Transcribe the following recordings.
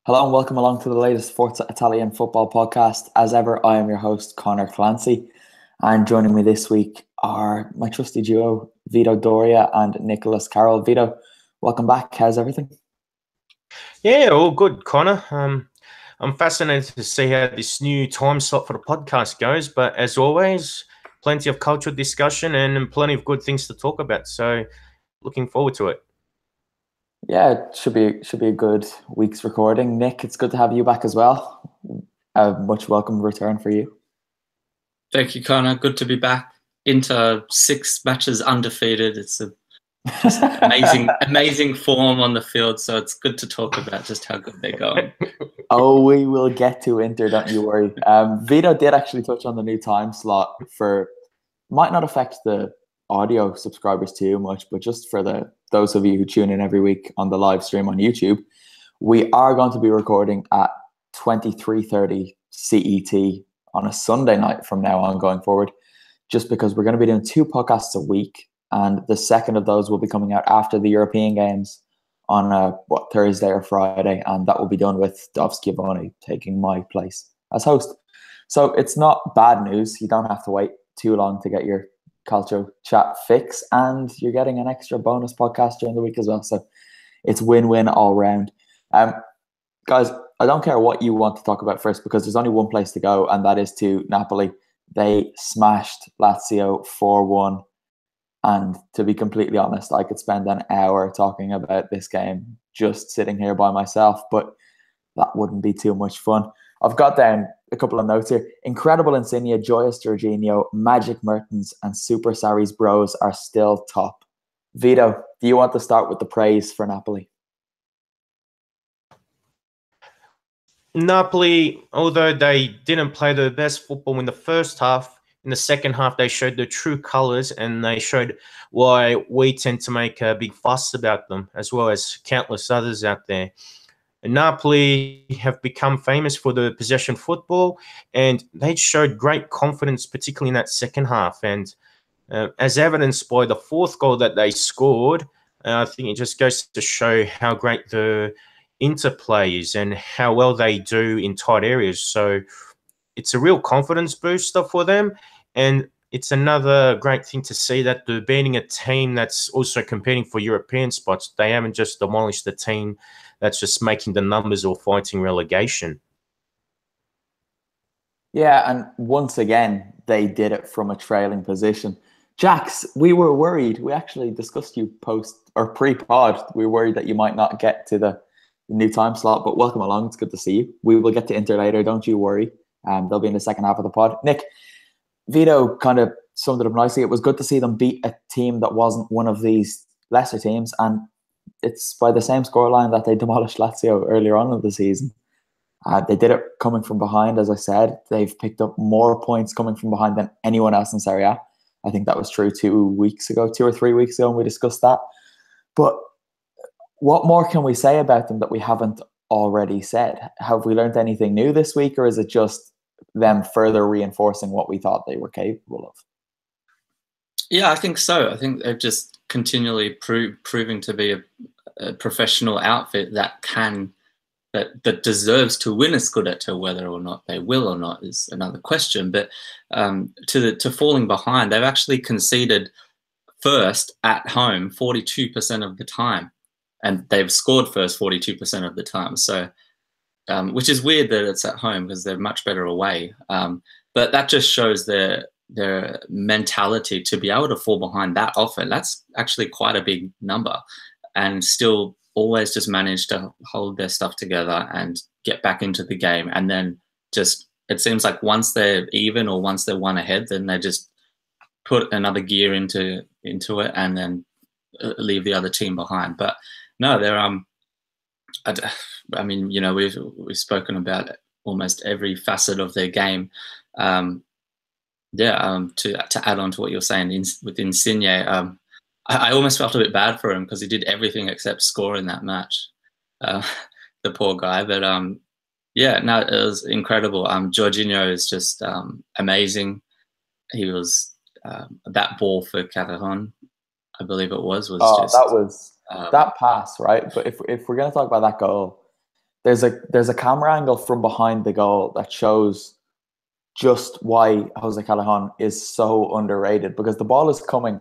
Hello and welcome along to the latest Forza Italian football podcast. As ever, I am your host, Conor Clancy, and joining me this week are my trusty duo, Vito Doria and Nicholas Carroll. Vito, welcome back. How's everything? Yeah, all good, Connor. I'm fascinated to see how this new time slot for the podcast goes, but as always, plenty of cultural discussion and plenty of good things to talk about. So, looking forward to it. Yeah, it should be a good week's recording. Nick, it's good to have you back as well. A much welcome return for you. Thank you, Connor. Good to be back. Inter 6 matches undefeated. It's amazing form on the field. So it's good to talk about just how good they're going. Oh, we will get to Inter, don't you worry. Vito did actually touch on the new time slot might not affect the audio subscribers too much, but just for those of you who tune in every week on the live stream on YouTube, we are going to be recording at 23:30 CET on a Sunday night from now on going forward, just because we're going to be doing 2 podcasts a week, and the second of those will be coming out after the European games on Thursday or Friday, and that will be done with Dov Schiavone taking my place as host. So it's not bad news. You don't have to wait too long to get your culture chat fix, and you're getting an extra bonus podcast during the week as well. So it's win-win all round. Guys, I don't care what you want to talk about first, because there's only one place to go, and that is to Napoli. They smashed Lazio 4-1. And to be completely honest, I could spend an hour talking about this game just sitting here by myself, but that wouldn't be too much fun. I've got down a couple of notes here. Incredible Insigne, Joyous Jorginho, Magic Mertens, and Super Sarri's bros are still top. Vito, do you want to start with the praise for Napoli? Napoli, although they didn't play the best football in the first half, in the second half they showed the true colours, and they showed why we tend to make a big fuss about them, as well as countless others out there. And Napoli have become famous for the possession football, and they showed great confidence, particularly in that second half. And as evidenced by the 4th goal that they scored, I think it just goes to show how great the interplay is and how well they do in tight areas. So it's a real confidence booster for them, and it's another great thing to see that they're beating a team that's also competing for European spots. They haven't just demolished the team that's just making the numbers or fighting relegation. Yeah, and once again, they did it from a trailing position. Jax, we were worried. We actually discussed you post or pre-pod. We were worried that you might not get to the new time slot, but welcome along. It's good to see you. We will get to Inter later. Don't you worry. They'll be in the second half of the pod. Nick, Vito kind of summed it up nicely. It was good to see them beat a team that wasn't one of these lesser teams, and it's by the same scoreline that they demolished Lazio earlier on in the season. They did it coming from behind, as I said. They've picked up more points coming from behind than anyone else in Serie A. I think that was true 2 or 3 weeks ago, and we discussed that. But what more can we say about them that we haven't already said? Have we learned anything new this week, or is it just them further reinforcing what we thought they were capable of? Yeah, I think so. I think they're just continually proving to be a professional outfit that deserves to win a Scudetto. Whether or not they will or not is another question. But to falling behind, they've actually conceded first at home 42% of the time, and they've scored first 42% of the time. So, which is weird that it's at home because they're much better away. But that just shows their mentality to be able to fall behind that often. That's actually quite a big number, and still always just manage to hold their stuff together and get back into the game. And then just, it seems like once they're even or once they're one ahead, then they just put another gear into it and then leave the other team behind. But no, they're I mean, you know, we've spoken about almost every facet of their game. To add on to what you're saying with Insigne, I almost felt a bit bad for him because he did everything except score in that match. The poor guy, but yeah, no, it was incredible. Jorginho is just amazing. He was that ball for Carroll, I believe it was just that pass, right? But if we're going to talk about that goal, there's a camera angle from behind the goal that shows just why Jose Callejon is so underrated, because the ball is coming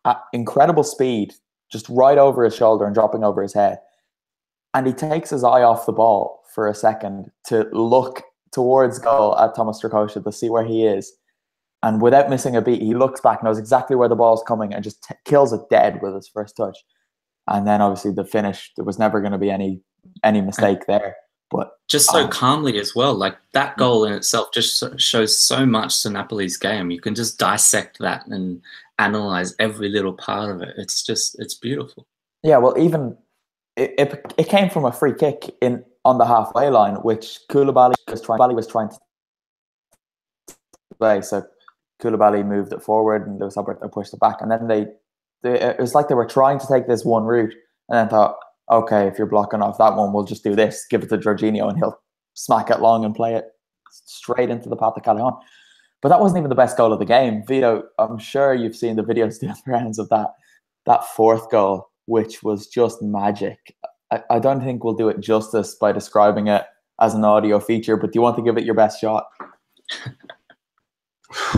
at incredible speed, just right over his shoulder and dropping over his head. And he takes his eye off the ball for a second to look towards goal at Thomas Strakosha to see where he is. And without missing a beat, he looks back, knows exactly where the ball's coming, and just kills it dead with his first touch. And then obviously the finish, there was never going to be any mistake there. But just so calmly as well. Like that goal in itself just shows so much to Napoli's game. You can just dissect that and analyze every little part of it. It's beautiful. Yeah, well, even it came from a free kick on the halfway line, which Koulibaly was trying to play. So Koulibaly moved it forward, and Luis Alberto pushed it back. And then it was like they were trying to take this one route, and then thought, okay, if you're blocking off that one, we'll just do this. Give it to Jorginho, and he'll smack it long and play it straight into the path of Callejon. But that wasn't even the best goal of the game. Vito, I'm sure you've seen the videos doing the rounds of that fourth goal, which was just magic. I don't think we'll do it justice by describing it as an audio feature, but do you want to give it your best shot?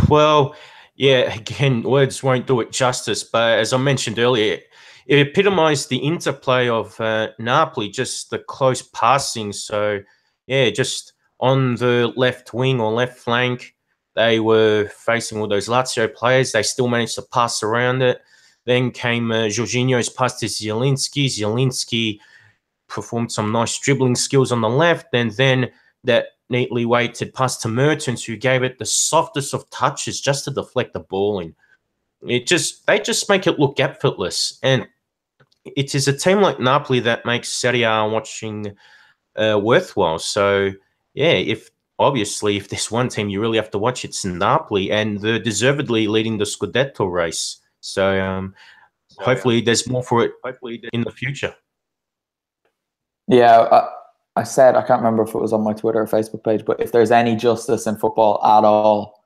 Well, yeah, again, words won't do it justice, but as I mentioned earlier, it epitomized the interplay of Napoli, just the close passing. So, yeah, just on the left wing or left flank, they were facing all those Lazio players. They still managed to pass around it. Then came Jorginho's pass to Zielinski. Zielinski performed some nice dribbling skills on the left, and then that neatly weighted pass to Mertens, who gave it the softest of touches just to deflect the ball in. They just make it look effortless. And it is a team like Napoli that makes Serie A watching worthwhile. So, yeah, if there's one team you really have to watch, it's Napoli, and they're deservedly leading the Scudetto race. So, hopefully there's more for it in the future. Yeah, I said, I can't remember if it was on my Twitter or Facebook page, but if there's any justice in football at all,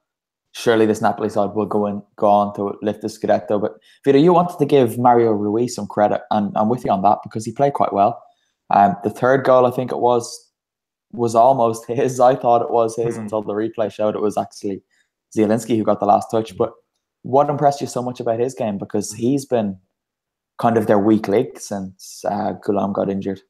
surely this Napoli side will go on to lift the Scudetto. But Vito, you wanted to give Mario Rui some credit, and I'm with you on that because he played quite well. The third goal, I think it was almost his. I thought it was his until the replay showed it was actually Zielinski who got the last touch. But what impressed you so much about his game? Because he's been kind of their weak link since Gulam got injured.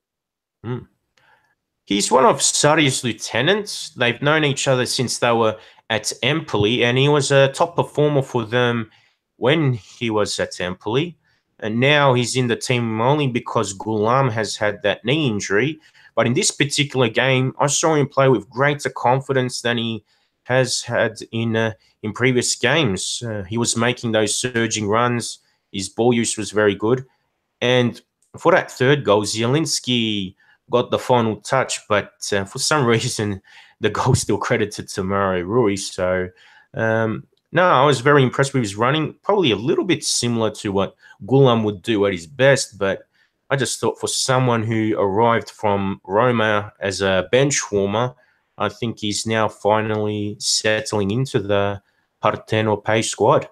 He's one of Sarri's lieutenants. They've known each other since they were at Empoli, and he was a top performer for them when he was at Empoli. And now he's in the team only because Gulam has had that knee injury. But in this particular game, I saw him play with greater confidence than he has had in previous games. He was making those surging runs. His ball use was very good. And for that third goal, Zielinski got the final touch, but for some reason, the goal still credited to Mario Rui. So, no, I was very impressed with his running, probably a little bit similar to what Gulam would do at his best, but I just thought for someone who arrived from Roma as a bench warmer, I think he's now finally settling into the Parteno-Pay squad.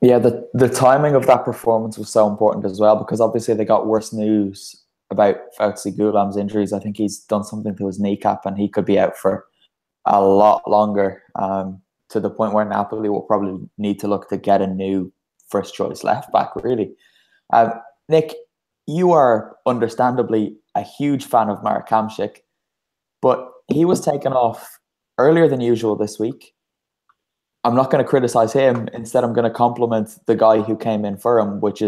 Yeah, the timing of that performance was so important as well, because obviously they got worse news about Fauzi Gulam's injuries. I think he's done something to his kneecap and he could be out for a lot longer, to the point where Napoli will probably need to look to get a new first choice left back, really. Nick, you are understandably a huge fan of Marek Hamšík, but he was taken off earlier than usual this week. I'm not going to criticize him. Instead, I'm going to compliment the guy who came in for him, which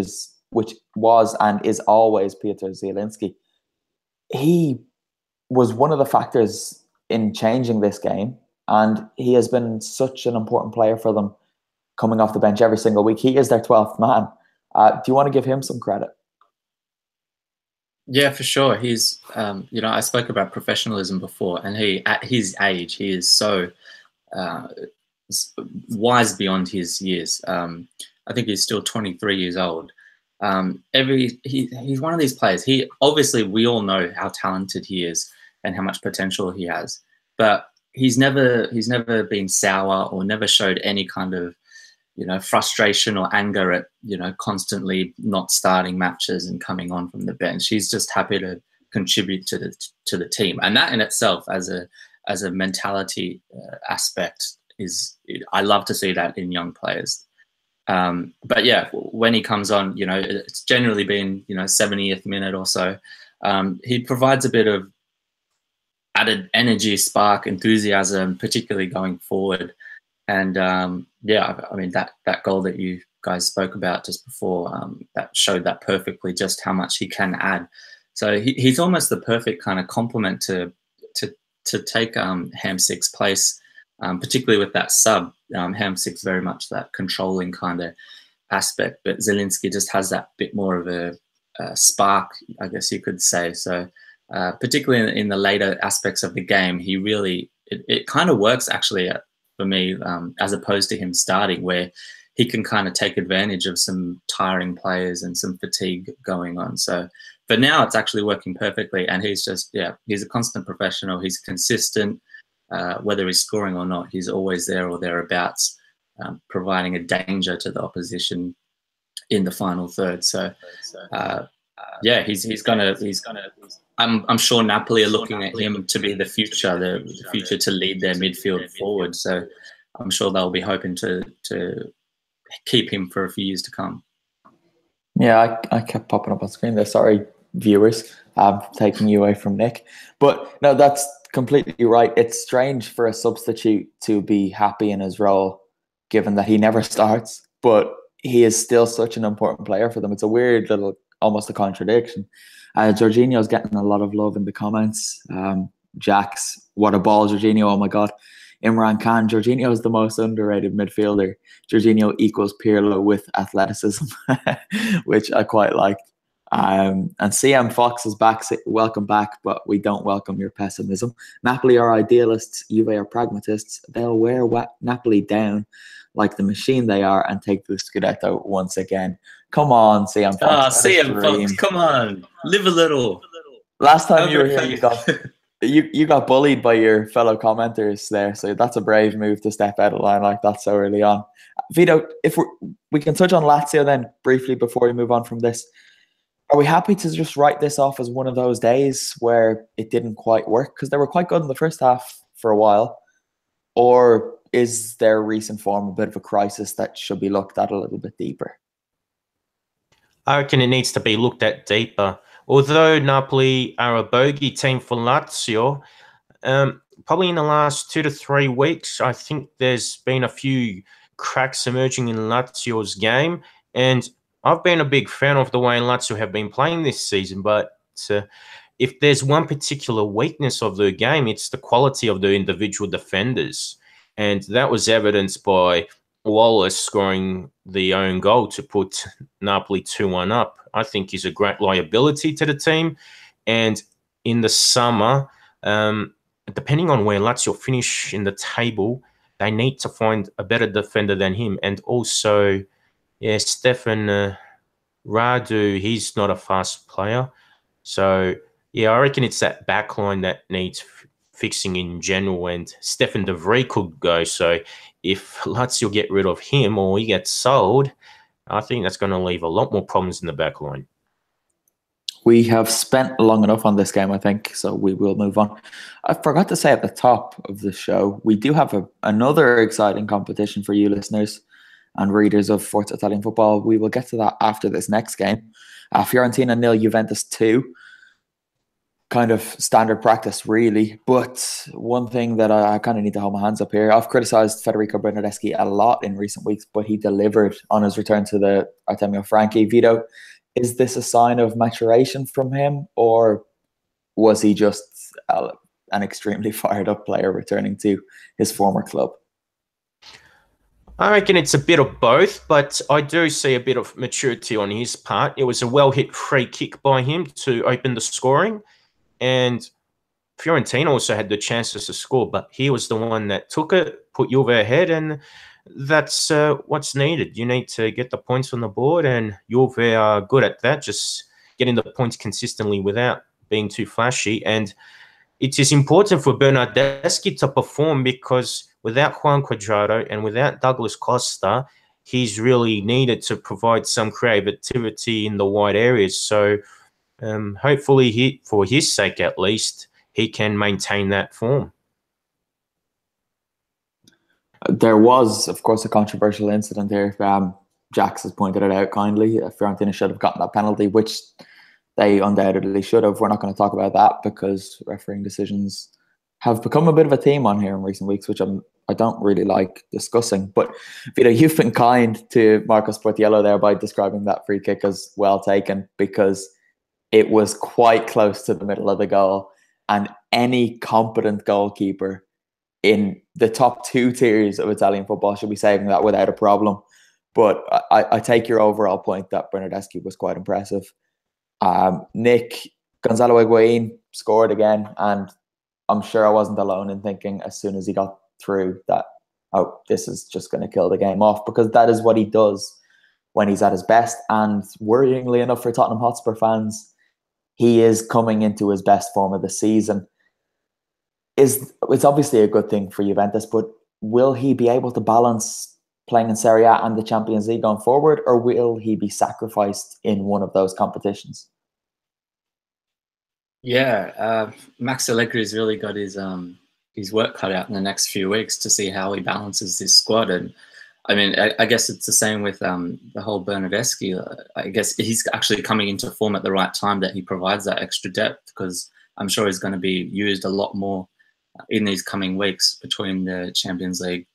was and is always Piotr Zielinski. He was one of the factors in changing this game, and he has been such an important player for them coming off the bench every single week. He is their 12th man. Do you want to give him some credit? Yeah, for sure. He's, I spoke about professionalism before, and he, at his age, he is so wise beyond his years. I think he's still 23 years old. He's one of these players. Obviously we all know how talented he is and how much potential he has, but he's never been sour or never showed any kind of frustration or anger at constantly not starting matches and coming on from the bench. He's just happy to contribute to the team, and that in itself, as a mentality aspect, I love to see that in young players. But yeah, when he comes on, it's generally been 70th minute or so. He provides a bit of added energy, spark, enthusiasm, particularly going forward. And yeah, I mean that goal that you guys spoke about just before, that showed that perfectly, just how much he can add. So he's almost the perfect kind of complement to take Hamsik's place, particularly with that sub. Hamsik's very much that controlling kind of aspect, but Zielinski just has that bit more of a spark, I guess you could say. So particularly in the later aspects of the game, he really, it kind of works actually for me, as opposed to him starting, where he can kind of take advantage of some tiring players and some fatigue going on. So for now, it's actually working perfectly. And he's just, yeah, he's a constant professional. He's consistent, whether he's scoring or not. He's always there or thereabouts, providing a danger to the opposition in the final third. So yeah, he's gonna. I'm sure Napoli are looking at him to be the future to lead their midfield forward. So I'm sure they'll be hoping to keep him for a few years to come. Yeah, I kept popping up on screen there. Sorry, viewers, I'm taking you away from Nick. But no, that's completely right. It's strange for a substitute to be happy in his role, given that he never starts, but he is still such an important player for them. It's a weird little, almost a contradiction. Jorginho's getting a lot of love in the comments. Jax, what a ball, Jorginho, oh my God. Imran Khan, Jorginho is the most underrated midfielder. Jorginho equals Pirlo with athleticism, which I quite liked. And CM Fox is back. Welcome back, but we don't welcome your pessimism. Napoli are idealists, Juve are pragmatists. They'll wear Napoli down like the machine they are and take the Scudetto once again. Come on, CM Fox. Ah, CM Fox, come on. Live a little. Last time you were here, you got bullied by your fellow commenters there, so that's a brave move to step out of line like that so early on. Vito, if we can touch on Lazio then briefly before we move on from this. Are we happy to just write this off as one of those days where it didn't quite work? Because they were quite good in the first half for a while. Or is their recent form a bit of a crisis that should be looked at a little bit deeper? I reckon it needs to be looked at deeper. Although Napoli are a bogey team for Lazio, probably in the last 2 to 3 weeks, I think there's been a few cracks emerging in Lazio's game. And I've been a big fan of the way Lazio have been playing this season, but if there's one particular weakness of the game, it's the quality of the individual defenders. And that was evidenced by Wallace scoring the own goal to put Napoli 2-1 up. I think he's a great liability to the team. And in the summer, depending on where Lazio finish in the table, they need to find a better defender than him. And also, yeah, Stefan Radu, he's not a fast player. So, yeah, I reckon it's that backline that needs fixing in general, and Stefan De Vrij could go. So if Lazio get rid of him or he gets sold, I think that's going to leave a lot more problems in the backline. We have spent long enough on this game, I think, so we will move on. I forgot to say at the top of the show, we do have another exciting competition for you listeners and readers of Forza Italian football. We will get to that after this next game. Fiorentina 0, Juventus 2. Kind of standard practice, really. But one thing that I kind of need to hold my hands up here, I've criticized Federico Bernardeschi a lot in recent weeks, but he delivered on his return to the Artemio Franchi. Vito, is this a sign of maturation from him, or was he just an extremely fired up player returning to his former club? I reckon it's a bit of both, but I do see a bit of maturity on his part. It was a well-hit free kick by him to open the scoring, and Fiorentina also had the chances to score, but he was the one that took it, put Juve ahead, and that's what's needed. You need to get the points on the board, and Juve are good at that, just getting the points consistently without being too flashy. And it is important for Bernardeschi to perform, because without Juan Cuadrado and without Douglas Costa, he's really needed to provide some creativity in the wide areas. So Hopefully, for his sake at least, he can maintain that form. There was, of course, a controversial incident here. Jax has pointed it out kindly. Fiorentina should have gotten that penalty, which they undoubtedly should have. We're not going to talk about that because refereeing decisions have become a bit of a theme on here in recent weeks, which I don't really like discussing. But Vito, you've been kind to Marco Sportiello there by describing that free kick as well taken, because it was quite close to the middle of the goal, and any competent goalkeeper in the top 2 tiers of Italian football should be saving that without a problem. But I take your overall point that Bernardeschi was quite impressive. Nick, Gonzalo Higuain scored again, and I'm sure I wasn't alone in thinking as soon as he got through that, oh, this is just going to kill the game off, because that is what he does when he's at his best. And worryingly enough for Tottenham Hotspur fans, he is coming into his best form of the season. It's obviously a good thing for Juventus, but will he be able to balance playing in Serie A and the Champions League going forward, or will he be sacrificed in one of those competitions? Yeah, Max Allegri's really got his work cut out in the next few weeks to see how he balances this squad. And I mean, I guess it's the same with the whole Bernardeschi. I guess he's actually coming into form at the right time, that he provides that extra depth, because I'm sure he's going to be used a lot more in these coming weeks between the Champions League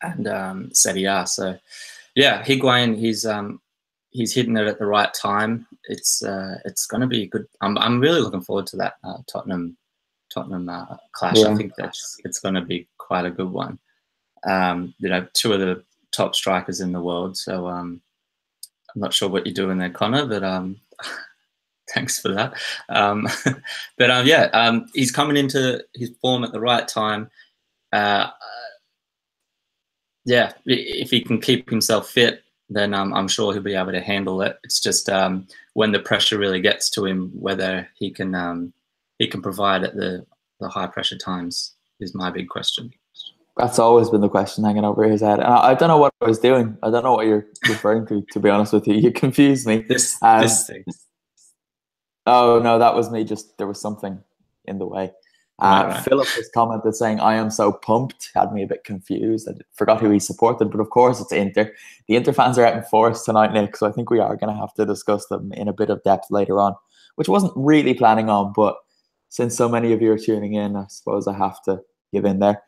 and Serie A. So yeah, Higuain, he's hitting it at the right time. It's going to be good. I'm really looking forward to that Tottenham clash. Yeah. I think it's going to be quite a good one. 2 of the top strikers in the world. So I'm not sure what you're doing there, Connor, but thanks for that. But he's coming into his form at the right time. If he can keep himself fit, then I'm sure he'll be able to handle it. It's just when the pressure really gets to him, whether he can provide at the high pressure times is my big question. That's always been the question hanging over his head. And I don't know what I was doing. I don't know what you're referring to be honest with you. You confused me. This thing. Oh, no, that was me. Just there was something in the way. Right. Philip has commented saying, I am so pumped. Had me a bit confused. I forgot who he supported, but of course it's Inter. The Inter fans are out in force tonight, Nick, so I think we are going to have to discuss them in a bit of depth later on, which I wasn't really planning on, but since so many of you are tuning in, I suppose I have to give in there.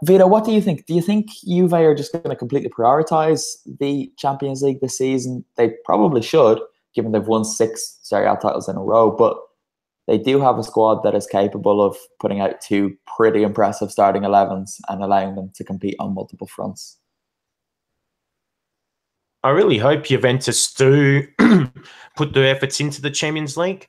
Vito, what do you think? Do you think Juve are just going to completely prioritise the Champions League this season? They probably should, given they've won 6 Serie A titles in a row, but they do have a squad that is capable of putting out 2 pretty impressive starting 11s and allowing them to compete on multiple fronts. I really hope Juventus do put their efforts into the Champions League.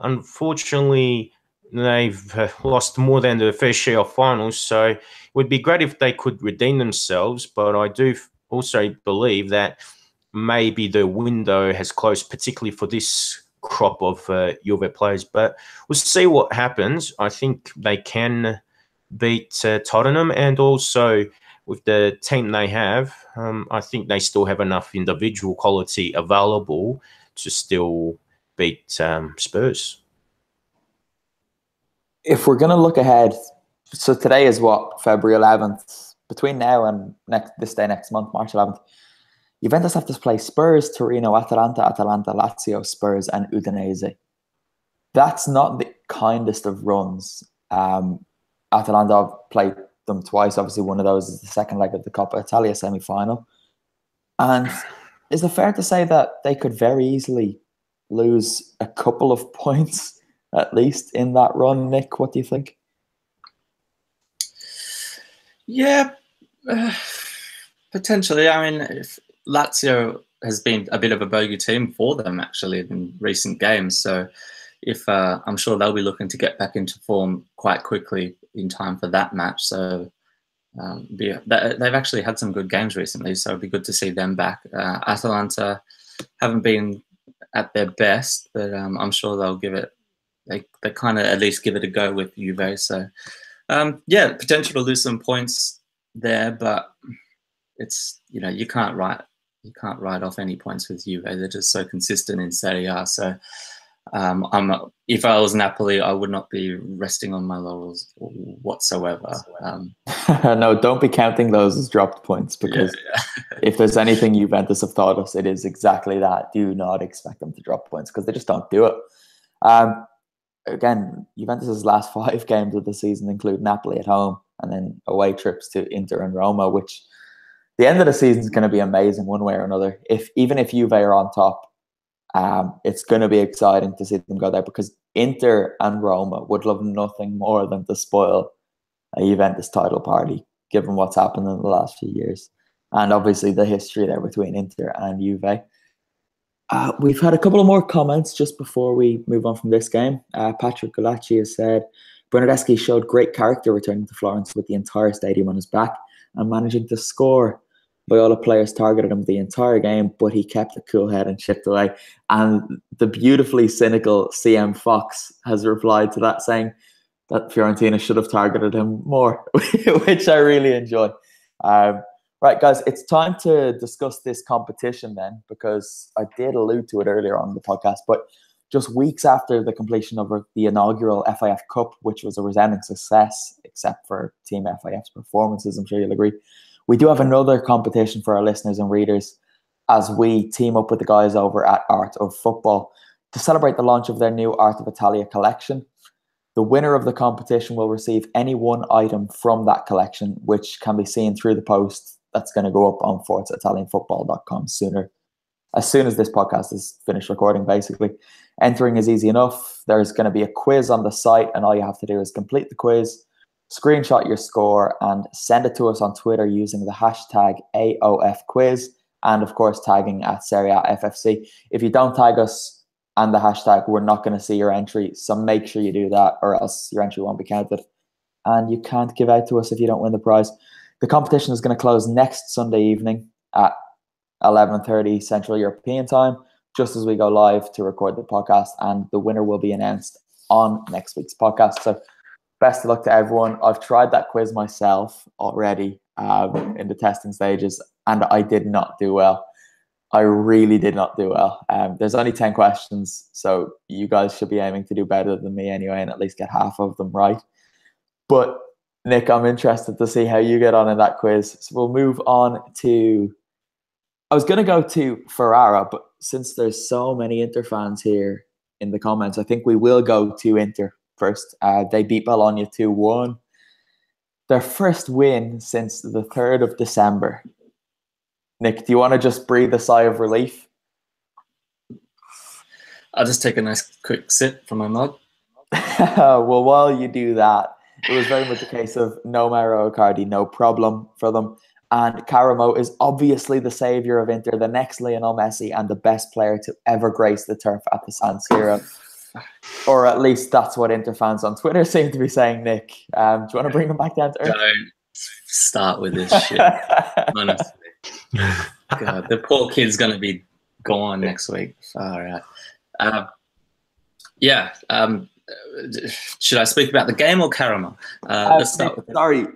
Unfortunately, they've lost more than their fair share of finals, so it would be great if they could redeem themselves, but I do also believe that maybe the window has closed, particularly for this crop of Juve players. But we'll see what happens. I think they can beat Tottenham, and also with the team they have, I think they still have enough individual quality available to still beat Spurs. If we're going to look ahead, so today is what, February 11th? Between now and this day next month, March 11th, Juventus have to play Spurs, Torino, Atalanta, Lazio, Spurs, and Udinese. That's not the kindest of runs. Atalanta have played them twice. Obviously, one of those is the second leg of the Coppa Italia semi-final. And is it fair to say that they could very easily lose a couple of points, at least, in that run? Nick, what do you think? Yeah, potentially. I mean, if Lazio has been a bit of a bogey team for them, actually, in recent games. So if I'm sure they'll be looking to get back into form quite quickly in time for that match. So they've actually had some good games recently, so it'd be good to see them back. Atalanta haven't been at their best, but I'm sure they'll give it. They kind of at least give it a go with Juve. So yeah, potential to lose some points there, but it's you can't write you can't write off any points with Juve. They're just so consistent in Serie A. So if I was Napoli, I would not be resting on my laurels whatsoever. No, don't be counting those as dropped points, because if there's anything Juventus have taught us, it is exactly that. Do not expect them to drop points, because they just don't do it. Again, Juventus's last 5 games of the season include Napoli at home and then away trips to Inter and Roma, which the end of the season is going to be amazing one way or another. Even if Juve are on top, it's going to be exciting to see them go there, because Inter and Roma would love nothing more than to spoil a Juventus title party, given what's happened in the last few years. And obviously the history there between Inter and Juve. We've had a couple of more comments just before we move on from this game. Patrick Galacci has said, Bernardeschi showed great character returning to Florence with the entire stadium on his back and managing to score. Viola players targeted him the entire game, but he kept a cool head and chipped away. And the beautifully cynical CM Fox has replied to that, saying that Fiorentina should have targeted him more, which I really enjoy. Right, guys, it's time to discuss this competition then, because I did allude to it earlier on the podcast, but just weeks after the completion of the inaugural FIF Cup, which was a resounding success, except for Team FIF's performances, I'm sure you'll agree, we do have another competition for our listeners and readers as we team up with the guys over at Art of Football to celebrate the launch of their new Art of Italia collection. The winner of the competition will receive any one item from that collection, which can be seen through the post that's going to go up on ForzaItalianFootball.com as soon as this podcast is finished recording, basically. Entering is easy enough. There's going to be a quiz on the site, and all you have to do is complete the quiz, screenshot your score, and send it to us on Twitter using the hashtag AOFquiz, and of course tagging at Serie A FFC. If you don't tag us and the hashtag, we're not going to see your entry, so make sure you do that, or else your entry won't be counted. And you can't give out to us if you don't win the prize. The competition is going to close next Sunday evening at 11:30 Central European time, just as we go live to record the podcast, and the winner will be announced on next week's podcast. So best of luck to everyone. I've tried that quiz myself already in the testing stages, and I did not do well. I really did not do well. There's only 10 questions, so you guys should be aiming to do better than me anyway and at least get half of them right. But Nick, I'm interested to see how you get on in that quiz. So we'll move on to... I was going to go to Ferrara, but since there's so many Inter fans here in the comments, I think we will go to Inter first. They beat Bologna 2-1. Their first win since the 3rd of December. Nick, do you want to just breathe a sigh of relief? I'll just take a nice quick sip from my mug. Well, while you do that, it was very much a case of no Mauro Icardi, no problem for them. And Caramo is obviously the saviour of Inter, the next Lionel Messi, and the best player to ever grace the turf at the San Siro. Or at least that's what Inter fans on Twitter seem to be saying, Nick. Do you want to bring them back down to earth? Don't start with this shit, honestly. God, the poor kid's going to be gone next week. All right. Should I speak about the game or Caramo? Let's start with Sorry.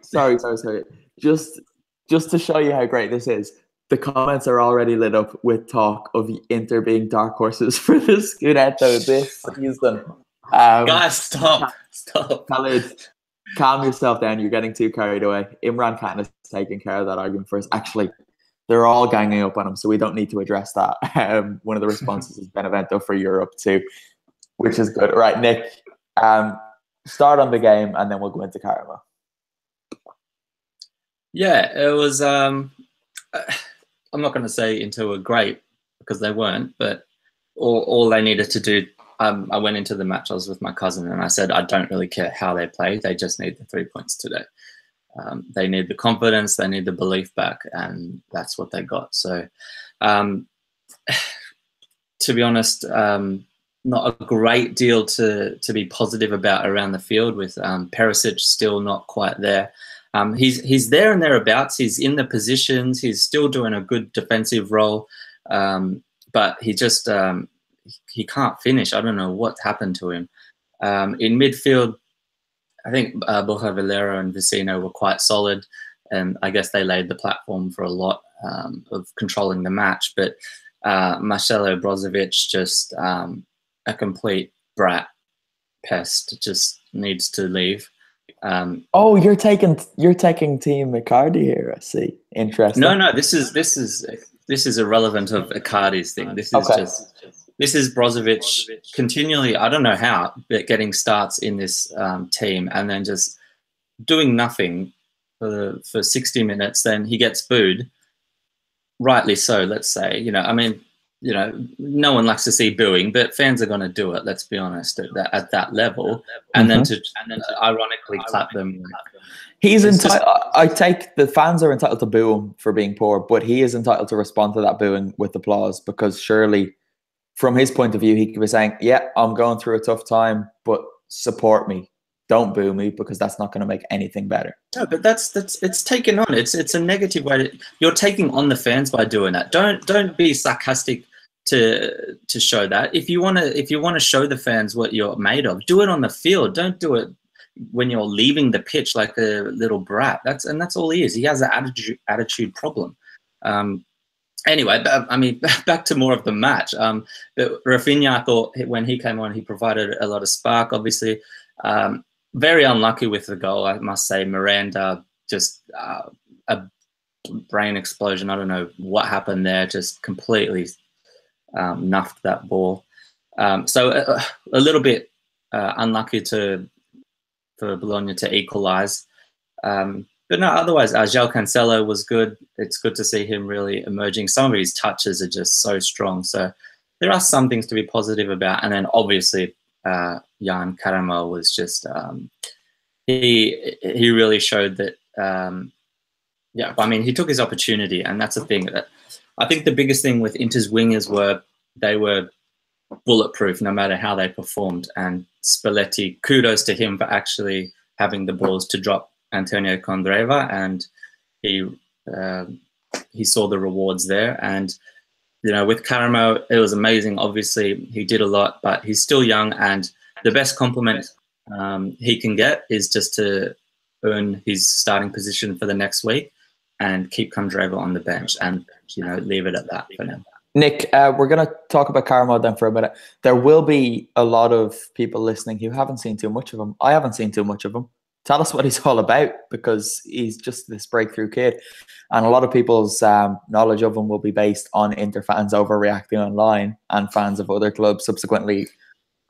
Just to show you how great this is, the comments are already lit up with talk of Inter being dark horses for the Scudetto this season. Guys, stop. Khalid, calm yourself down. You're getting too carried away. Imran Khan is taking care of that argument first. Actually, they're all ganging up on him, so we don't need to address that. One of the responses is Benevento for Europe too, which is good. Right, Nick, start on the game and then we'll go into Caramo. Yeah, it was... I'm not going to say Inter were great because they weren't, but all they needed to do... I went into the match, I was with my cousin, and I said, I don't really care how they play. They just need the 3 points today. They need the confidence, they need the belief back, and that's what they got. So, to be honest, not a great deal to be positive about around the field, with Perisic still not quite there. He's there and thereabouts. He's in the positions. He's still doing a good defensive role, but he just he can't finish. I don't know what happened to him. In midfield, I think Borja Valero and Vicino were quite solid. and I guess they laid the platform for a lot of controlling the match. But Marcelo Brozovic, just a complete brat pest, just needs to leave. Oh, you're taking Team Icardi here. I see. Interesting. No, this is irrelevant of Icardi's thing. This is Okay. this is Brozovic continually, I don't know how, but getting starts in this team and then just doing nothing for 60 minutes. Then he gets booed, rightly so. Let's say, I mean, no one likes to see booing, but fans are going to do it. Let's be honest, at that level, and then to ironically clap them. He's entitled. I take the fans are entitled to boo him for being poor, but he is entitled to respond to that booing with applause, because surely, from his point of view, he could be saying, "Yeah, I'm going through a tough time, but support me. Don't boo me, because that's not going to make anything better." No, but it's taken on. It's a negative way. You're taking on the fans by doing that. Don't be sarcastic to show that. If you want to show the fans what you're made of, do it on the field. Don't do it when you're leaving the pitch like a little brat. That's all he is. He has an attitude problem. Anyway, I mean, back to more of the match. But Rafinha, I thought when he came on, he provided a lot of spark. Obviously, very unlucky with the goal, I must say. Miranda, just a brain explosion. I don't know what happened there. Just completely nuffed that ball. So a little bit unlucky for Bologna to equalise. But no, otherwise, João Cancelo was good. It's good to see him really emerging. Some of his touches are just so strong. So there are some things to be positive about. And then obviously, Jan Carroll was just he really showed that. Yeah, I mean, he took his opportunity, and that's the thing. I think the biggest thing with Inter's wingers they were bulletproof no matter how they performed. And Spalletti, kudos to him for actually having the balls to drop Antonio Candreva, and he saw the rewards there. And with Caramo, it was amazing. Obviously, he did a lot, but he's still young, and the best compliment he can get is just to earn his starting position for the next week and keep Candreva on the bench, and leave it at that for now. Nick, we're going to talk about Caramo then for a minute. There will be a lot of people listening who haven't seen too much of him. I haven't seen too much of him. Tell us what he's all about, because he's just this breakthrough kid. And a lot of people's knowledge of him will be based on Inter fans overreacting online and fans of other clubs subsequently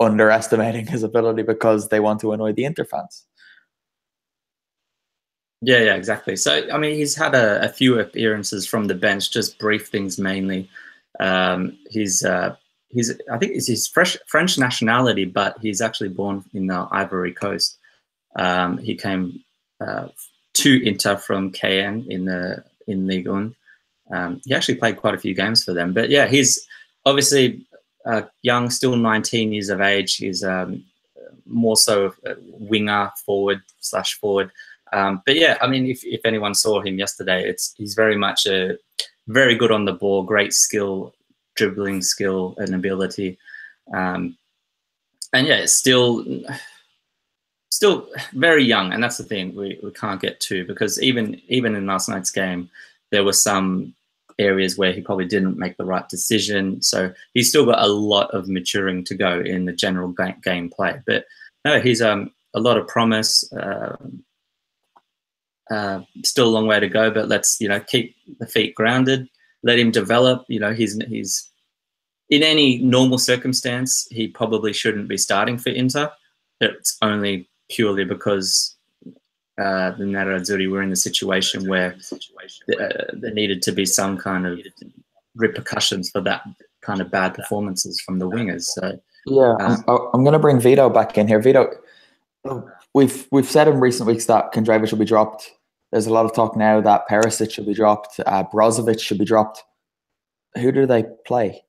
underestimating his ability because they want to annoy the Inter fans. Yeah, exactly. So, I mean, he's had a few appearances from the bench, just brief things mainly. He's I think it's his French nationality, but he's actually born in the Ivory Coast. He came to Inter from KN in Ligue 1. He actually played quite a few games for them. But yeah, he's obviously young, still 19 years of age. He's more so a winger, forward. But yeah, I mean, if anyone saw him yesterday, he's very much very good on the ball, great skill, dribbling skill and ability. And yeah, still very young, and that's the thing we can't get to, because even in last night's game, there were some areas where he probably didn't make the right decision. So he's still got a lot of maturing to go in the general game play. But no, he's a lot of promise. Still a long way to go, but let's keep the feet grounded, let him develop. He's in any normal circumstance, he probably shouldn't be starting for Inter. It's only purely because the Nerazzurri were in the situation where there needed to be some kind of repercussions for that kind of bad performances from the wingers. So yeah, I'm going to bring Vito back in here. Vito, we've said in recent weeks that Candreva should be dropped. There's a lot of talk now that Perisic should be dropped, Brozovic should be dropped. Who do they play?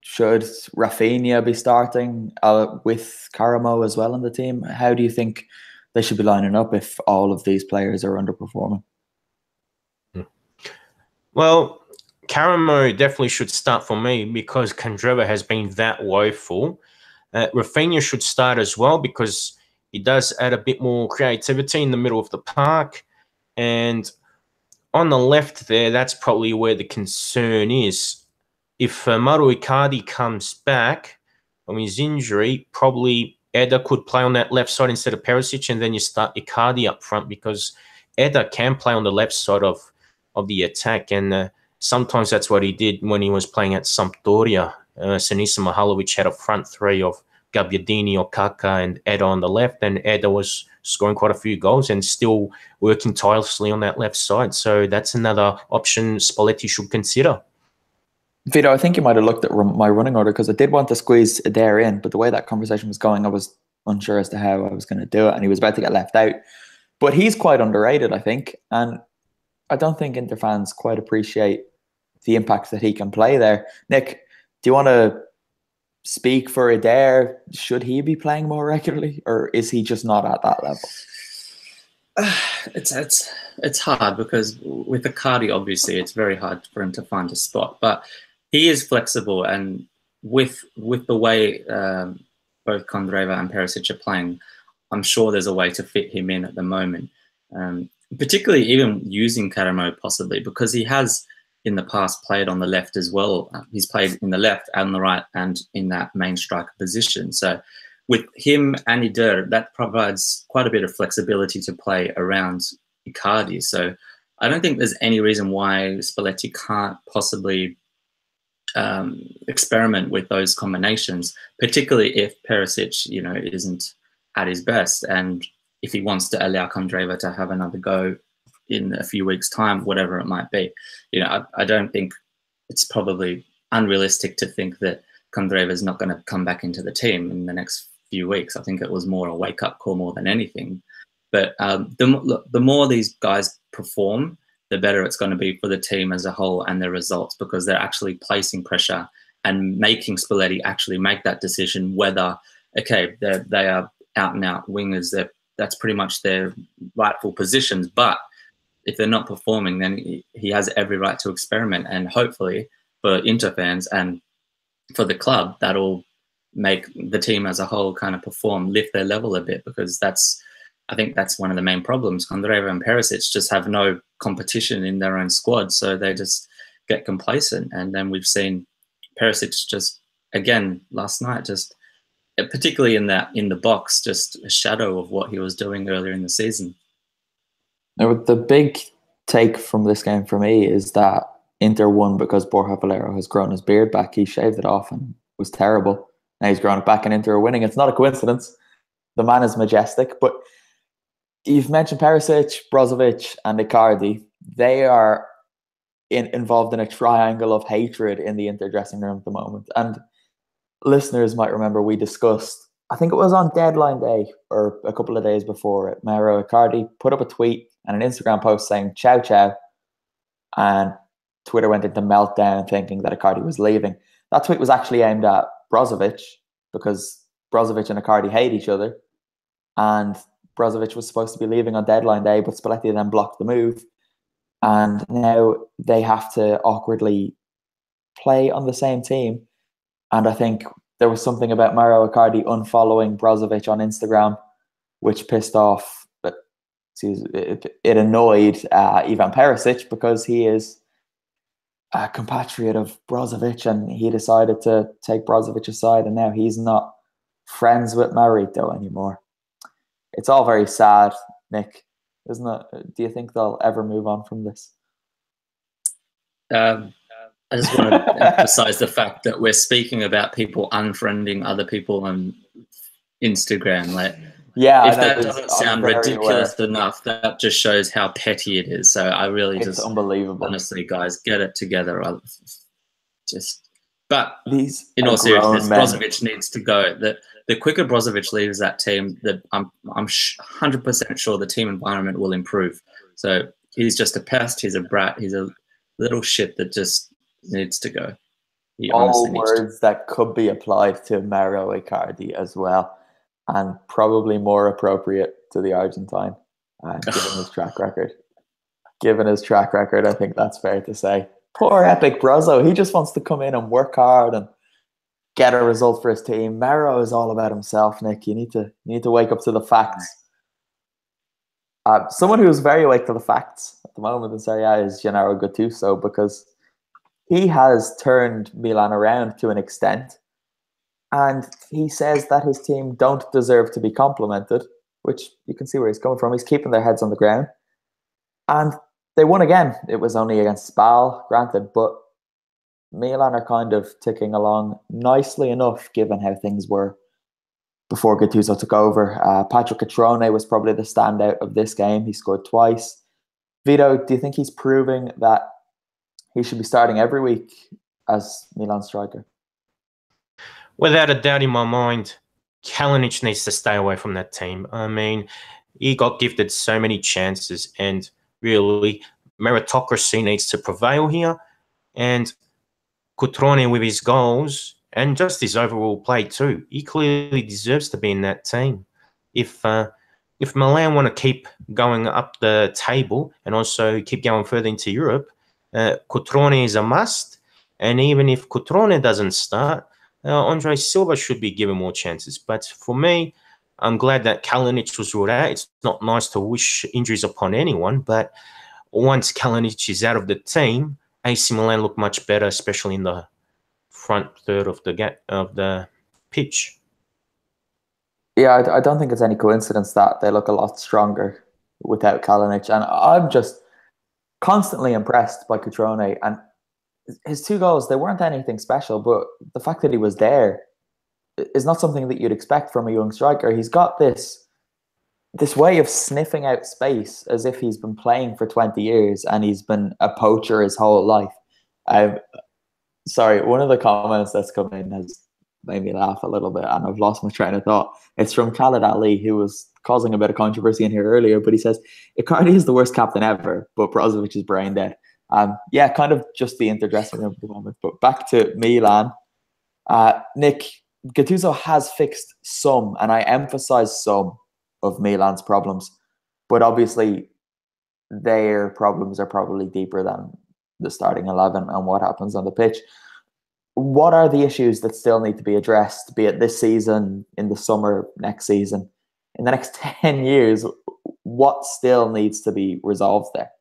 Should Rafinha be starting with Caramo as well in the team? How do you think they should be lining up if all of these players are underperforming? Well, Caramo definitely should start for me because Candreva has been that woeful. Rafinha should start as well because he does add a bit more creativity in the middle of the park. And on the left there, that's probably where the concern is. If Mauro Icardi comes back from his injury, probably Eder could play on that left side instead of Perisic, and then you start Icardi up front, because Eder can play on the left side of the attack, and sometimes that's what he did when he was playing at Sampdoria. Sinisa Mihajlovic had a front three of Gabbiadini or Kaka and Eder on the left, and Eder was scoring quite a few goals and still working tirelessly on that left side. So that's another option Spalletti should consider. Vito, I think you might have looked at my running order, because I did want to squeeze Adair in, but the way that conversation was going, I was unsure as to how I was going to do it, and he was about to get left out. But he's quite underrated, I think, and I don't think Inter fans quite appreciate the impact that he can play there. Nick, do you want to speak for Adair? Should he be playing more regularly, or is he just not at that level? It's hard, because with Icardi, obviously, it's very hard for him to find a spot. But he is flexible, and with the way both Kondreva and Perisic are playing, I'm sure there's a way to fit him in at the moment. Particularly even using Karamo possibly, because he has in the past played on the left as well. He's played in the left and the right and in that main striker position. So with him and Eder, that provides quite a bit of flexibility to play around Icardi. So I don't think there's any reason why Spalletti can't possibly experiment with those combinations, particularly if Perisic, isn't at his best, and if he wants to allow Kondreva to have another go in a few weeks' time, whatever it might be. I don't think it's probably unrealistic to think that Kondreva is not going to come back into the team in the next few weeks. I think it was more a wake-up call more than anything. But the more these guys perform, the better it's going to be for the team as a whole and their results, because they're actually placing pressure and making Spalletti actually make that decision whether, okay, they are out-and-out wingers, that's pretty much their rightful positions, but if they're not performing, then he has every right to experiment, and hopefully for Inter fans and for the club, that'll make the team as a whole kind of perform, lift their level a bit, because I think that's one of the main problems. Kondreva and Perisic just have no competition in their own squad, so they just get complacent. And then we've seen Perisic just, again, last night, just particularly in the box, just a shadow of what he was doing earlier in the season. Now, the big take from this game for me is that Inter won because Borja Valero has grown his beard back. He shaved it off and was terrible. Now he's grown it back and Inter are winning. It's not a coincidence. The man is majestic. But you've mentioned Perisic, Brozovic and Icardi. They are involved in a triangle of hatred in the Inter dressing room at the moment. And listeners might remember we discussed, I think it was on deadline day or a couple of days before it, Mauro Icardi put up a tweet and an Instagram post saying ciao ciao, and Twitter went into meltdown thinking that Icardi was leaving. That tweet was actually aimed at Brozovic, because Brozovic and Icardi hate each other, and Brozovic was supposed to be leaving on deadline day, but Spalletti then blocked the move, and now they have to awkwardly play on the same team. And I think there was something about Mauro Icardi unfollowing Brozovic on Instagram, which pissed off, it annoyed Ivan Perisic, because he is a compatriot of Brozovic, and he decided to take Brozovic aside, and now he's not friends with Maurito anymore. It's all very sad, Nick, isn't it? Do you think they'll ever move on from this? I just want to emphasize the fact that we're speaking about people unfriending other people on Instagram. Like, yeah, if that doesn't sound ridiculous enough, that just shows how petty it is. So I really it's unbelievable. Honestly, guys, get it together. But these in all seriousness, Brozovic needs to go. The quicker Brozovic leaves that team, I'm 100% sure the team environment will improve. So he's just a pest. He's a brat. He's a little shit that just needs to go. All words that could be applied to Mauro Icardi as well, and probably more appropriate to the Argentine, given his track record. Given his track record, I think that's fair to say. Poor epic Brozo. He just wants to come in and work hard and get a result for his team. Mauro is all about himself, Nick. You need to wake up to the facts. Someone who's very awake to the facts at the moment in Serie A is Gennaro Gattuso, because he has turned Milan around to an extent, and he says that his team don't deserve to be complimented, which you can see where he's coming from. He's keeping their heads on the ground. And they won again. It was only against Spal, granted, but Milan are kind of ticking along nicely enough given how things were before Gattuso took over. Patrick Cutrone was probably the standout of this game. He scored twice. Vito, do you think he's proving that he should be starting every week as Milan striker? Without a doubt in my mind, Kalinic needs to stay away from that team. I mean, he got gifted so many chances, and really, meritocracy needs to prevail here. And Cutrone, with his goals and just his overall play too, he clearly deserves to be in that team. If Milan want to keep going up the table and also keep going further into Europe, Cutrone is a must. And even if Cutrone doesn't start, Andre Silva should be given more chances. But for me, I'm glad that Kalinic was ruled out. It's not nice to wish injuries upon anyone, but once Kalinic is out of the team, AC Milan look much better, especially in the front third of the pitch. Yeah, I don't think it's any coincidence that they look a lot stronger without Kalinic. And I'm just constantly impressed by Cutrone. And his 2 goals, they weren't anything special, but the fact that he was there is not something that you'd expect from a young striker. He's got this way of sniffing out space as if he's been playing for 20 years and he's been a poacher his whole life. Sorry, one of the comments that's come in has made me laugh a little bit, and I've lost my train of thought. It's from Khaled Ali, who was causing a bit of controversy in here earlier, but he says, Icardi is the worst captain ever, but Brozovic is brain dead. Yeah, kind of just the interdressing room at the moment. But back to Milan. Nick, Gattuso has fixed some, and I emphasize some, of Milan's problems. But obviously, their problems are probably deeper than the starting 11 and what happens on the pitch. What are the issues that still need to be addressed, be it this season, in the summer, next season, in the next 10 years? What still needs to be resolved there?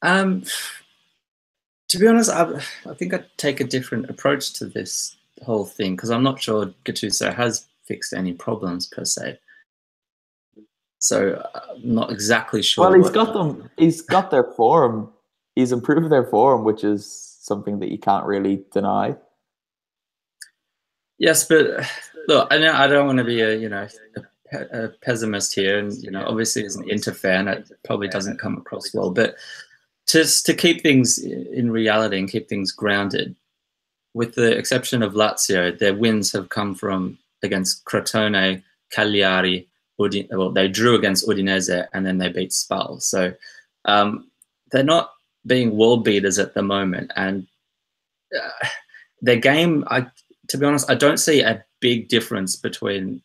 To be honest, I think I'd take a different approach to this whole thing, because I'm not sure Gattuso has fixed any problems per se. So I'm not exactly sure. Well, he's got their form. He's improved their form, which is something that you can't really deny. Yes, but look, I don't want to be a pessimist here, and obviously as an Inter fan, it probably doesn't come across well. But just to keep things in reality and keep things grounded, with the exception of Lazio, their wins have come from against Crotone, Cagliari. Well, they drew against Udinese and then they beat Spal. So they're not being world beaters at the moment. And their game, to be honest, I don't see a big difference between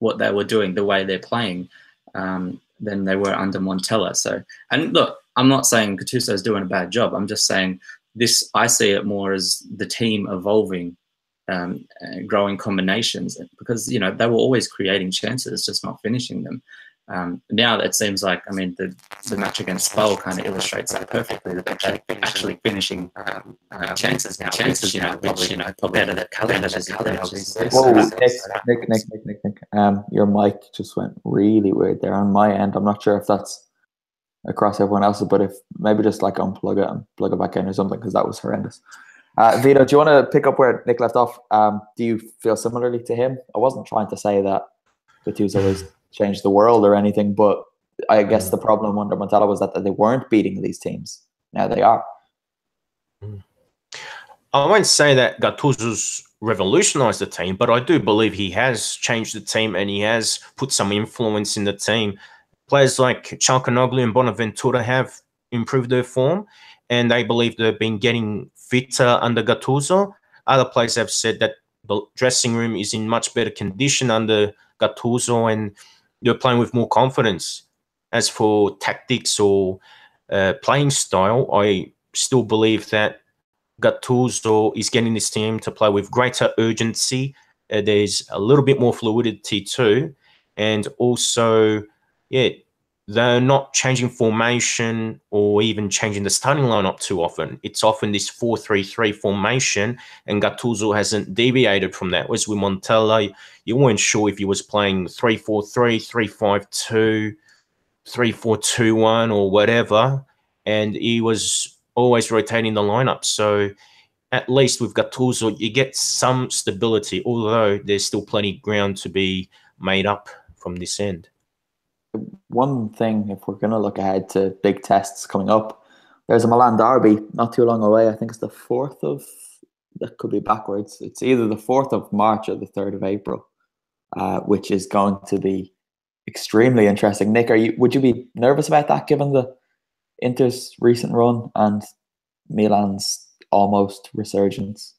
what they were doing, the way they're playing, than they were under Montella. So, and look, I'm not saying Gattuso is doing a bad job. I'm just saying this, I see it more as the team evolving, growing combinations, because they were always creating chances, just not finishing them. Now it seems like, I mean, the match against Spal kind of illustrates that perfectly. That they're actually finishing chances now. Chances, probably better than Kalinic. Whoa, Nick, your mic just went really weird there on my end. I'm not sure if that's across everyone else's, but if maybe just like unplug it and plug it back in or something, because that was horrendous. Vito, do you want to pick up where Nick left off? Do you feel similarly to him? I wasn't trying to say that Gattuso has changed the world or anything, but I guess the problem under Montella was that they weren't beating these teams. Now they are. I won't say that Gattuso's revolutionized the team, but I do believe he has changed the team and he has put some influence in the team. Players like Çalhanoğlu and Bonaventura have improved their form, and they believe they've been getting fitter under Gattuso. Other players have said that the dressing room is in much better condition under Gattuso, and they're playing with more confidence. As for tactics or playing style, I still believe that Gattuso is getting this team to play with greater urgency. There's a little bit more fluidity too. And also, yeah, they're not changing formation or even changing the starting lineup too often. It's often this 4-3-3 formation, and Gattuso hasn't deviated from that. Whereas with Montella, you weren't sure if he was playing 3-4-3, 3-5-2, 3-4-2-1 or whatever, and he was always rotating the lineup. So at least with Gattuso, you get some stability, although there's still plenty of ground to be made up from this end. One thing, if we're going to look ahead to big tests coming up, there's a Milan derby not too long away. I think it's the 4th of, that could be backwards. It's either the 4th of March or the 3rd of April, which is going to be extremely interesting. Nick, would you be nervous about that given the Inter's recent run and Milan's almost resurgence?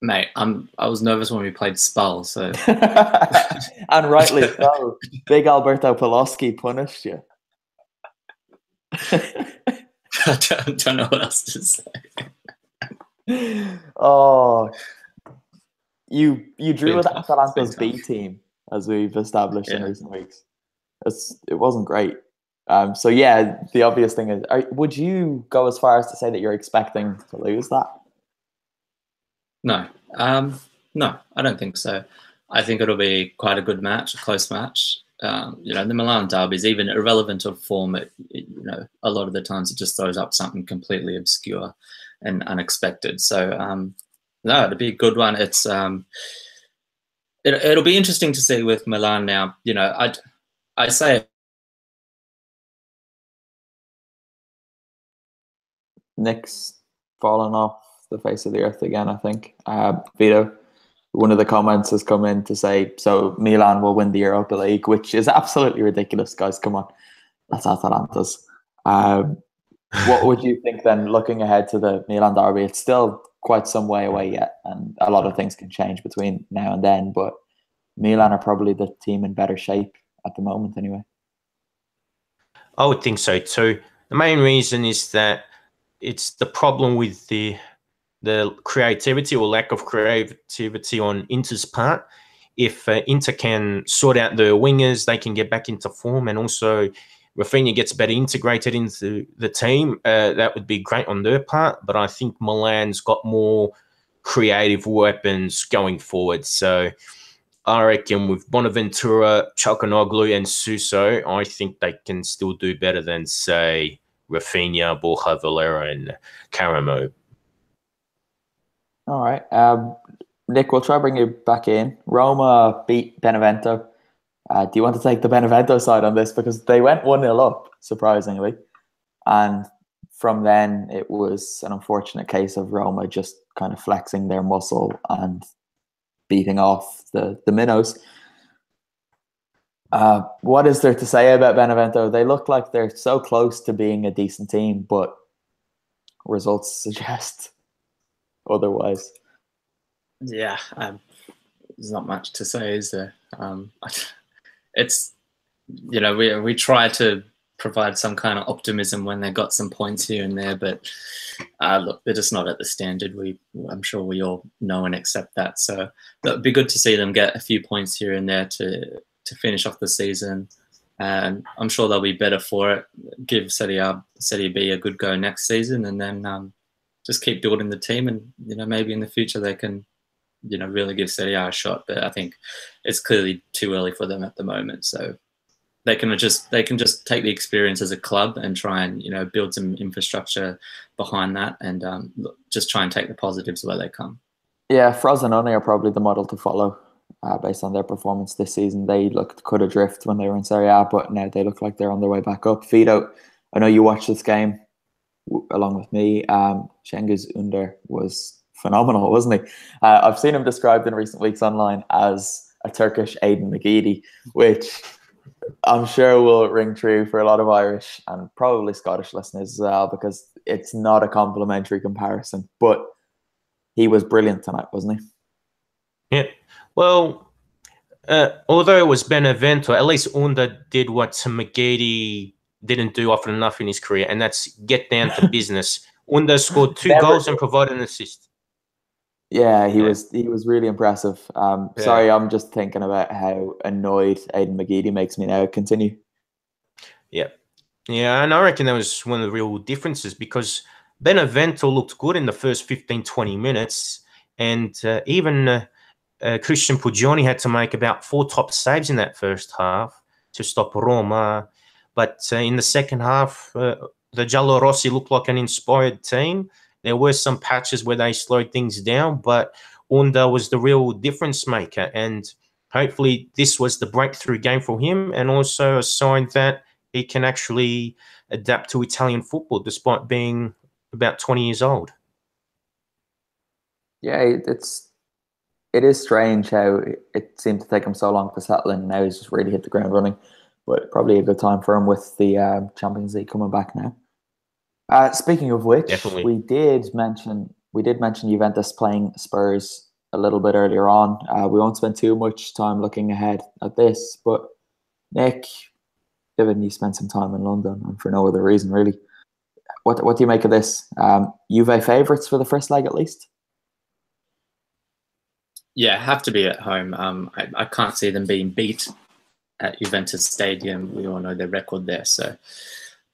Mate, I was nervous when we played Spal, so and rightly so. Big Alberto Poloski punished you. I don't know what else to say. Oh, you drew with Atalanta's B team, as we've established in recent weeks. It wasn't great. So yeah, the obvious thing is, would you go as far as to say that you're expecting to lose that? No, no, I don't think so. I think it'll be quite a good match, a close match. The Milan derby is even irrelevant of form. A lot of the times it just throws up something completely obscure and unexpected. So no, it'll be a good one. It's it'll be interesting to see with Milan now. I say Nick's fallen off the face of the earth again, I think. Vito, one of the comments has come in to say, so Milan will win the Europa League, which is absolutely ridiculous, guys. Come on. That's Atalanta's. What would you think then, looking ahead to the Milan derby? It's still quite some way away yet, and a lot of things can change between now and then, but Milan are probably the team in better shape at the moment anyway. I would think so too. The main reason is that it's the problem with the creativity or lack of creativity on Inter's part. If Inter can sort out the wingers, they can get back into form, and also Rafinha gets better integrated into the team, that would be great on their part. But I think Milan's got more creative weapons going forward. So I reckon with Bonaventura, Çalhanoğlu and Suso, I think they can still do better than, say, Rafinha, Borja Valera and Caramo. All right. Nick, we'll try to bring you back in. Roma beat Benevento. Do you want to take the Benevento side on this? Because they went 1-0 up, surprisingly. And from then, it was an unfortunate case of Roma just kind of flexing their muscle and beating off the minnows. What is there to say about Benevento? They look like they're so close to being a decent team, but results suggest otherwise. Yeah, there's not much to say, is there? It's, we try to provide some kind of optimism when they got some points here and there, but look, they're just not at the standard. I'm sure we all know and accept that. So it'd be good to see them get a few points here and there to finish off the season. And I'm sure they'll be better for it. Give Serie B a good go next season, and then just keep building the team. And maybe in the future they can, really give Serie A a shot. But I think it's clearly too early for them at the moment. So they can just take the experience as a club and try and build some infrastructure behind that, and just try and take the positives where they come. Yeah, Frosinone are probably the model to follow. Based on their performance this season. They looked cut adrift when they were in Serie A, but now they look like they're on their way back up. Vito, I know you watched this game along with me. Cengiz Ünder was phenomenal, wasn't he? I've seen him described in recent weeks online as a Turkish Aiden McGeady, which I'm sure will ring true for a lot of Irish and probably Scottish listeners as well, because it's not a complimentary comparison. But he was brilliant tonight, wasn't he? Yeah. Well, although it was Benevento, at least Ünder did what McGeady didn't do often enough in his career, and that's get down to business. Ünder scored 2 goals and provided an assist. Yeah, he Yeah. was really impressive. Yeah. Sorry, I'm just thinking about how annoyed Aidan McGeady makes me now. Continue. Yeah. Yeah, and I reckon that was one of the real differences because Benevento looked good in the first 15, 20 minutes. And even Christian Pugioni had to make about 4 top saves in that first half to stop Roma. But in the second half, the Giallorossi looked like an inspired team. There were some patches where they slowed things down, but Unda was the real difference maker. And hopefully this was the breakthrough game for him and also a sign that he can actually adapt to Italian football despite being about 20 years old. Yeah, it is strange how it seemed to take him so long to settle in. Now he's just really hit the ground running. But probably a good time for him with the Champions League coming back now. Speaking of which, Definitely. we did mention Juventus playing Spurs a little bit earlier on. We won't spend too much time looking ahead at this, but Nick, given you spent some time in London and for no other reason really, what do you make of this? Juve favourites for the first leg at least? Yeah, have to be at home. I can't see them being beat at Juventus Stadium. We all know their record there. So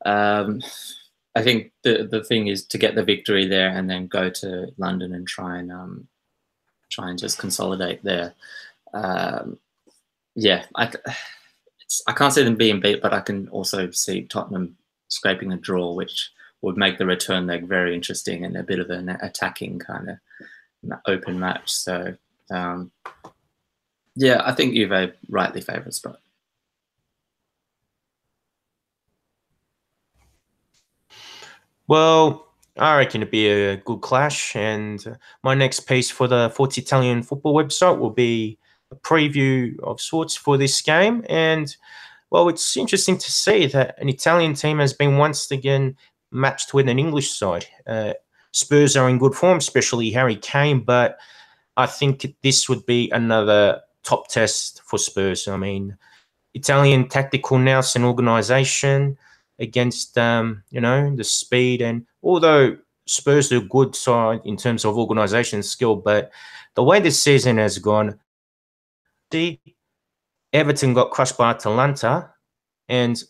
I think the thing is to get the victory there and then go to London and try and just consolidate there. Yeah, I can't see them being beat, but I can also see Tottenham scraping a draw, which would make the return leg very interesting and a bit of an attacking kind of open match. So yeah, I think Juve rightly favourites, but well, I reckon it'd be a good clash. And my next piece for the Forza Italian football website will be a preview of sorts for this game. And well, it's interesting to see that an Italian team has been once again matched with an English side. Spurs are in good form, especially Harry Kane, but I think this would be another top test for Spurs. I mean, Italian tactical nous and organisation against the speed, and although Spurs are a good side in terms of organisation and skill, but the way this season has gone, Everton got crushed by Atalanta, and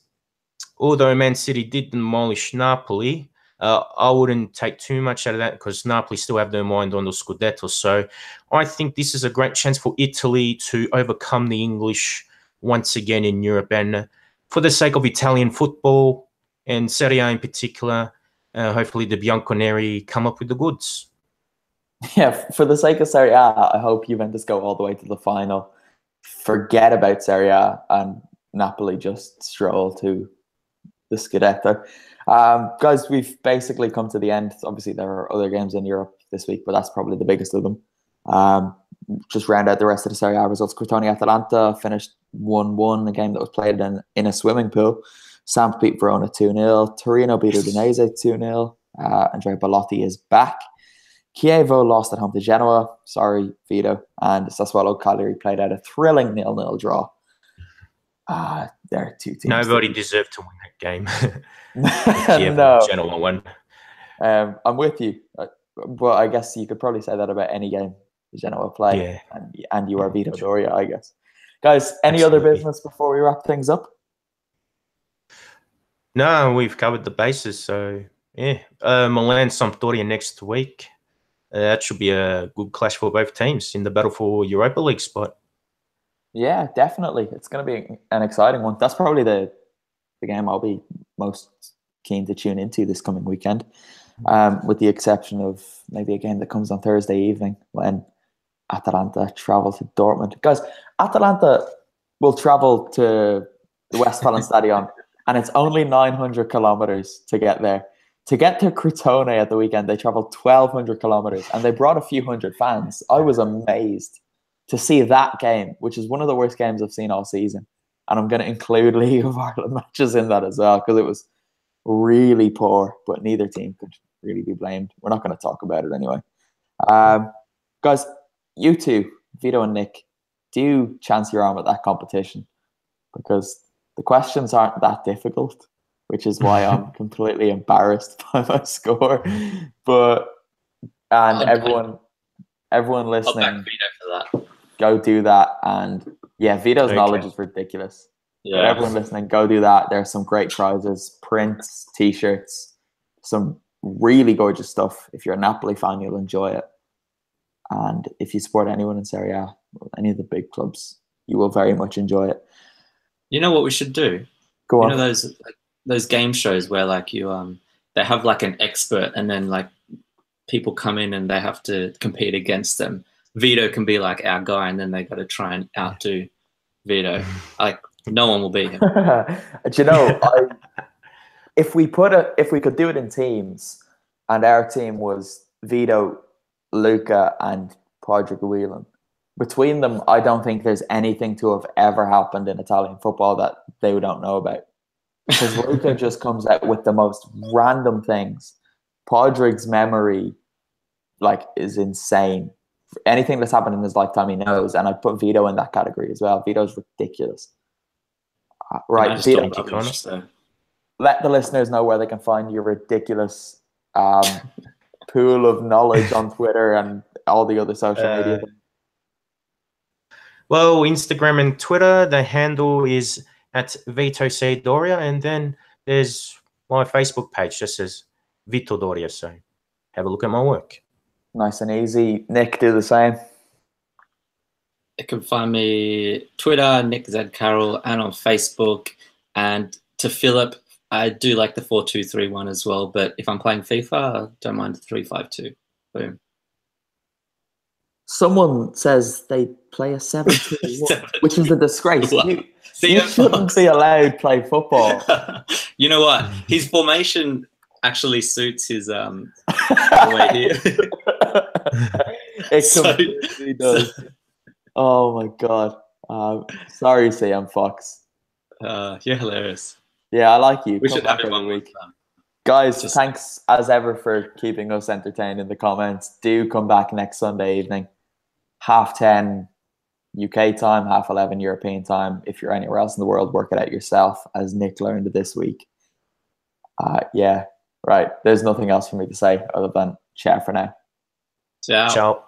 although Man City did demolish Napoli, I wouldn't take too much out of that because Napoli still have their mind on the Scudetto. So I think this is a great chance for Italy to overcome the English once again in Europe. And for the sake of Italian football and Serie A in particular, hopefully the Bianconeri come up with the goods. Yeah, for the sake of Serie A, I hope Juventus go all the way to the final. Forget about Serie A and Napoli just stroll to the Scudetto. Guys, we've basically come to the end. Obviously, there are other games in Europe this week, but that's probably the biggest of them. Just round out the rest of the Serie A results. Crotone-Atalanta finished 1-1, a game that was played in a swimming pool. Samp beat Verona 2-0. Torino beat Udinese 2-0. Andrea Bellotti is back. Chievo lost at home to Genoa. Sorry, Vito. And Sassuolo Cagliari played out a thrilling 0-0 draw. There are two teams. Nobody deserved to win that game. No. Genoa won. I'm with you. But I guess you could probably say that about any game Genoa play. Yeah. And you are Vito Doria, I guess. Guys, any other business before we wrap things up? No, we've covered the bases. So, yeah. Milan Sampdoria next week. That should be a good clash for both teams in the battle for Europa League spot. Yeah, definitely. It's going to be an exciting one. That's probably the game I'll be most keen to tune into this coming weekend, with the exception of maybe a game that comes on Thursday evening when Atalanta travel to Dortmund. Guys, Atalanta will travel to the Westfalenstadion, and it's only 900 kilometers to get there. To get to Crotone at the weekend, they traveled 1,200 kilometers, and they brought a few hundred fans. I was amazed to see that game, which is one of the worst games I've seen all season. And I'm going to include League of Ireland matches in that as well, because it was really poor, but neither team could really be blamed. We're not going to talk about it anyway. Guys, you two, Vito and Nick, do chance your arm at that competition, because the questions aren't that difficult, which is why I'm completely embarrassed by my score. Everyone everyone I'll back listening, Vito for that. go do that. And yeah, Vito's knowledge is ridiculous. Yeah. But everyone listening, go do that. There's some great prizes, prints, t-shirts, some really gorgeous stuff. If you're a Napoli fan, you'll enjoy it. And if you support anyone in Serie A, any of the big clubs, you will very much enjoy it. You know what we should do? Go on. You know those game shows where like you they have like an expert and then like people come in and they have to compete against them. Vito can be like our guy, and then they got to try and outdo Vito. Like no one will beat him. Do you know, if we could do it in teams, and our team was Vito, Luca, and Padraig Whelan, between them, I don't think there's anything to have ever happened in Italian football that they don't know about. Because Luca just comes out with the most random things. Padraig's memory, like, is insane. Anything that's happened in his lifetime, he knows. And I put Vito in that category as well. Vito's ridiculous. Right, Vito, let the listeners know where they can find your ridiculous pool of knowledge on Twitter and all the other social media. Well, Instagram and Twitter, the handle is at Vito C. Doria, and then there's my Facebook page just says Vito Doria. So have a look at my work. Nice and easy. Nick, do the same. You can find me Twitter, Nick Z Carroll, and on Facebook. And to Philip, I do like the 4-2-3-1 as well. But if I'm playing FIFA, I don't mind the 3-5-2. Boom. Someone says they play a 7-2-1, which is a disgrace. You shouldn't be allowed to play football. You know what? His formation actually suits his way here. It completely does. Oh my god. Sorry, CM Fox. You're hilarious. Yeah, I like you. We Come should back have it every one week. time. Guys, thanks as ever for keeping us entertained in the comments. Do come back next Sunday evening, 10:30 UK time, 11:30 European time. If you're anywhere else in the world, work it out yourself, as Nick learned this week. Yeah, right. There's nothing else for me to say other than ciao for now. Ciao. Ciao.